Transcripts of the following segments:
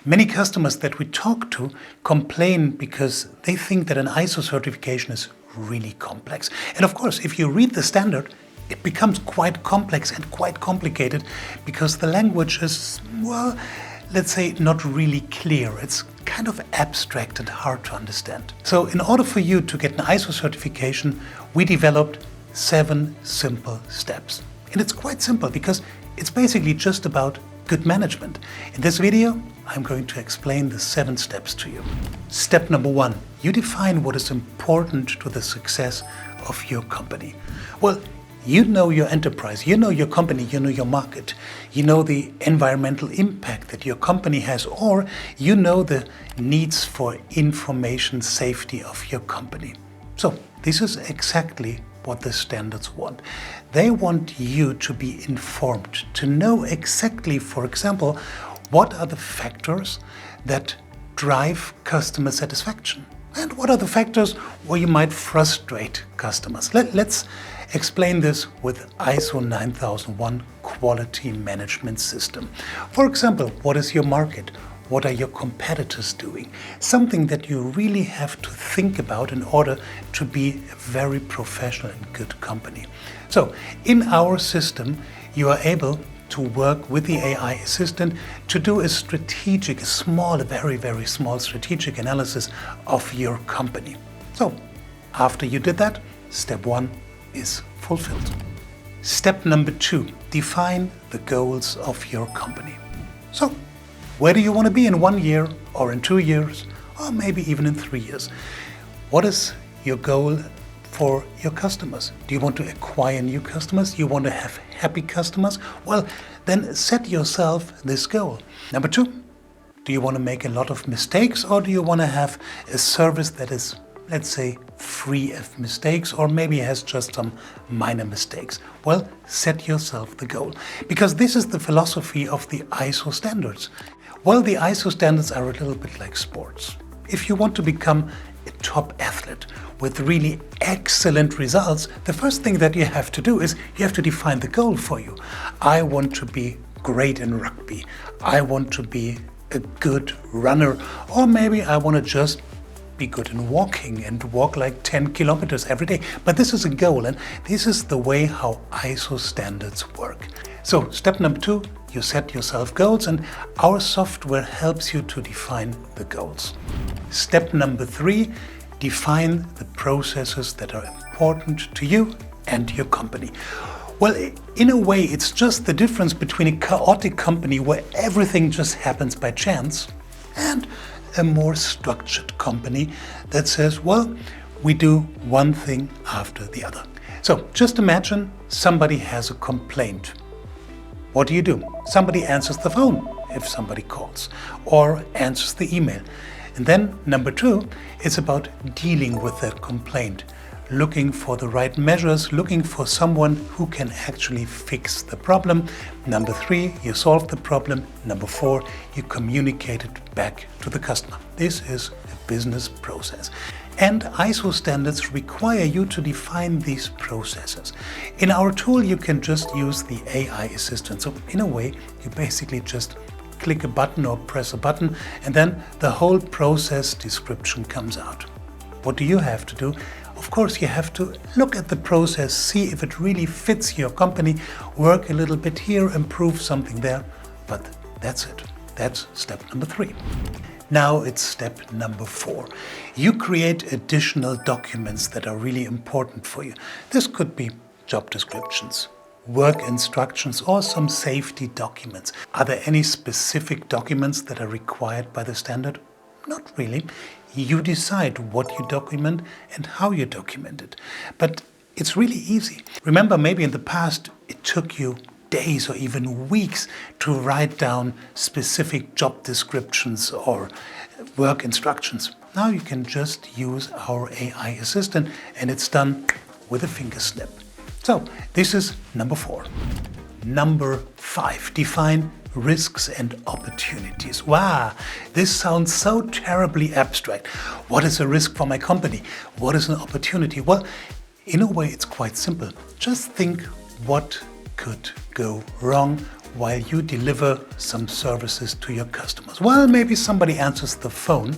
Many customers that we talk to complain because they think that an ISO certification is really complex. And of course, if you read the standard, it becomes quite complex and quite complicated because the language is, well, let's say not really clear. It's kind of abstract and hard to understand. So in order for you to get an ISO certification, we developed 7 simple steps. And it's quite simple because it's basically just about good management. In this video, I'm going to explain the 7 steps to you. Step number 1, you define what is important to the success of your company. Well, you know your enterprise, you know your company, you know your market, you know the environmental impact that your company has, or you know the needs for information safety of your company. So this is exactly what the standards want. They want you to be informed, to know exactly, for example, what are the factors that drive customer satisfaction and what are the factors where you might frustrate customers. Let's explain this with ISO 9001 quality management system. For example, what is your market? What are your competitors doing? Something that you really have to think about in order to be a very professional and good company. So in our system, you are able to work with the AI assistant to do a strategic, a very, very small strategic analysis of your company. So after you did that, step 1 is fulfilled. Step number 2, define the goals of your company. So where do you want to be in 1 year or in 2 years or maybe even in 3 years? What is your goal for your customers? Do you want to acquire new customers? Do you want to have happy customers? Well, then set yourself this goal. Number 2, do you want to make a lot of mistakes or do you want to have a service that is, let's say, free of mistakes or maybe has just some minor mistakes? Well, set yourself the goal because this is the philosophy of the ISO standards. Well, the ISO standards are a little bit like sports. If you want to become a top athlete with really excellent results, the first thing that you have to do is you have to define the goal for you. I want to be great in rugby. I want to be a good runner, or maybe I want to just be good in walking and walk like 10 kilometers every day. But this is a goal, and this is the way how ISO standards work. So step number 2, you set yourself goals and our software helps you to define the goals. Step number 3, define the processes that are important to you and your company. Well, in a way, it's just the difference between a chaotic company where everything just happens by chance and a more structured company that says, well, we do one thing after the other. So just imagine somebody has a complaint. What do? Somebody answers the phone if somebody calls or answers the email. And then number 2, it's about dealing with that complaint, looking for the right measures, looking for someone who can actually fix the problem. Number 3, you solve the problem. Number 4, you communicate it back to the customer. This is a business process. And ISO standards require you to define these processes. In our tool, you can just use the AI assistant. So in a way, you basically just click a button or press a button, and then the whole process description comes out. What do you have to do? Of course, you have to look at the process, see if it really fits your company, work a little bit here, improve something there, but that's it. That's step number 3. Now it's step number 4. You create additional documents that are really important for you. This could be job descriptions, work instructions, or some safety documents. Are there any specific documents that are required by the standard? Not really. You decide what you document and how you document it. But it's really easy. Remember, maybe in the past it took you days or even weeks to write down specific job descriptions or work instructions. Now you can just use our AI assistant and it's done with a finger snap. So this is number 4. Number 5, define risks and opportunities. Wow, this sounds so terribly abstract. What is a risk for my company? What is an opportunity? Well, in a way, it's quite simple. Just think what could go wrong, while you deliver some services to your customers. Well, maybe somebody answers the phone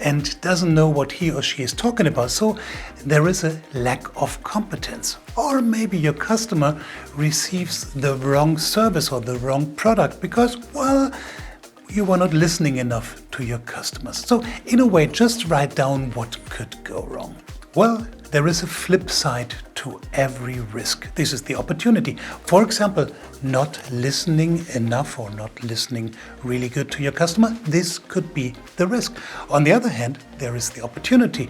and doesn't know what he or she is talking about, so there is a lack of competence. Or maybe your customer receives the wrong service or the wrong product because, well, you were not listening enough to your customers. So in a way, just write down what could go wrong. Well, there is a flip side to every risk. This is the opportunity. For example, not listening enough or not listening really good to your customer. This could be the risk. On the other hand, there is the opportunity.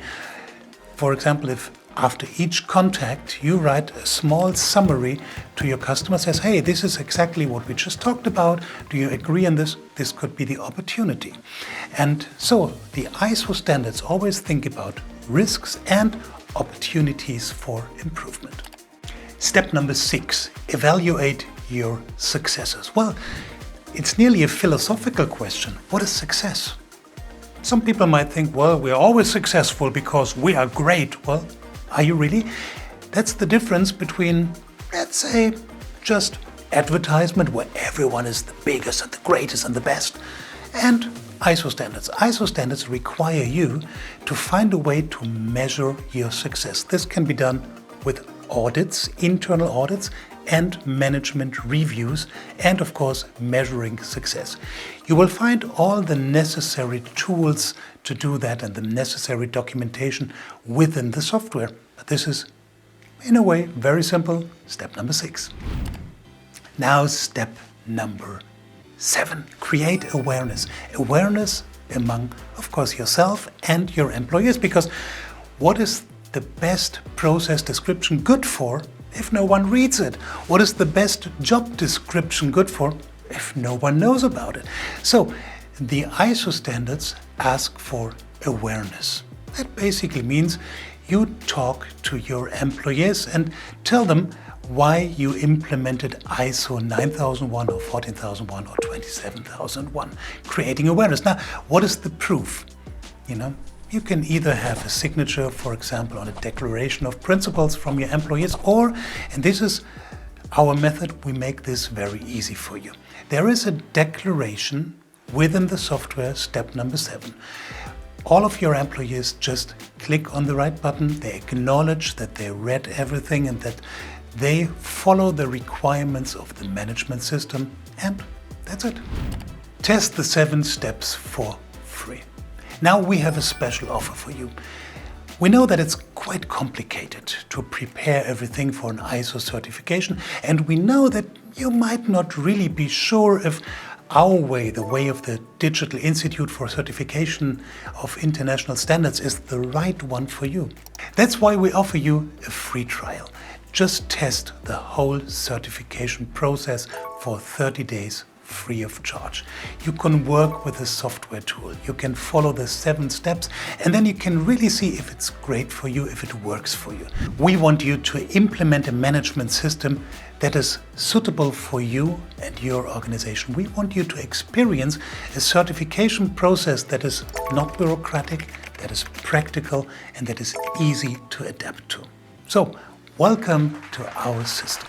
For example, if after each contact you write a small summary to your customer, says, hey, this is exactly what we just talked about. Do you agree on this? This could be the opportunity. And so the ISO standards always think about risks and opportunities for improvement. Step number 6, evaluate your successes. Well, it's nearly a philosophical question. What is success? Some people might think, well, we're always successful because we are great. Well, are you really? That's the difference between, let's say, just advertisement where everyone is the biggest and the greatest and the best, and ISO standards. ISO standards require you to find a way to measure your success. This can be done with audits, internal audits, and management reviews, and of course, measuring success. You will find all the necessary tools to do that and the necessary documentation within the software. But this is, in a way, very simple. Step number 6. Now, step number 7, create awareness. Awareness among, of course, yourself and your employees, because what is the best process description good for if no one reads it? What is the best job description good for if no one knows about it? So the ISO standards ask for awareness. That basically means you talk to your employees and tell them why you implemented ISO 9001 or 14001 or 27001, creating awareness. Now, what is the proof? You can either have a signature, for example, on a declaration of principles from your employees, or, and this is our method, we make this very easy for you. There is a declaration within the software, step number 7. All of your employees just click on the right button, they acknowledge that they read everything and that they follow the requirements of the management system, and that's it. Test the 7 steps for free. Now we have a special offer for you. We know that it's quite complicated to prepare everything for an ISO certification, and we know that you might not really be sure if our way, the way of the Digital Institute for Certification of International Standards, is the right one for you. That's why we offer you a free trial. Just test the whole certification process for 30 days free of charge. You can work with a software tool. You can follow the 7 steps, and then you can really see if it's great for you, if it works for you. We want you to implement a management system that is suitable for you and your organization. We want you to experience a certification process that is not bureaucratic, that is practical, and that is easy to adapt to. So, welcome to our system.